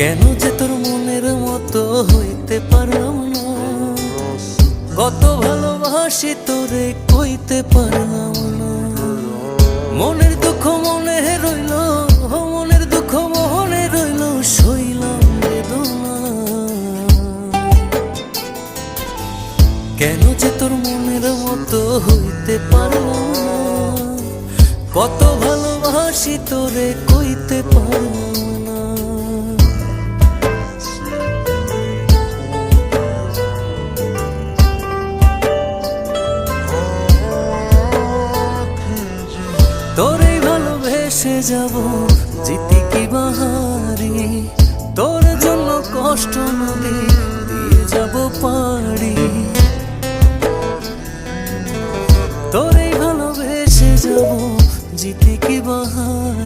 কেন যে তোর মনের মতো হইতে পারলাম না, কত ভালোবাসি তোরে কইতে পারলাম না। মনের দুঃখ মনে রইল, মনের দুঃখ মনে রইল, সইলাম বেদনা। কেন যে তোর মনের মতো হইতে পারলাম না, কত ভালোবাসি তোরে কইতে পারলাম না। তোরে ভালোবেসে যাব জিতি কি বাহারি, তোর জন্য কষ্ট নদী দিয়ে যাব পাড়ি। তোরে ভালোবেসে যাব জিতি কি বাহারি,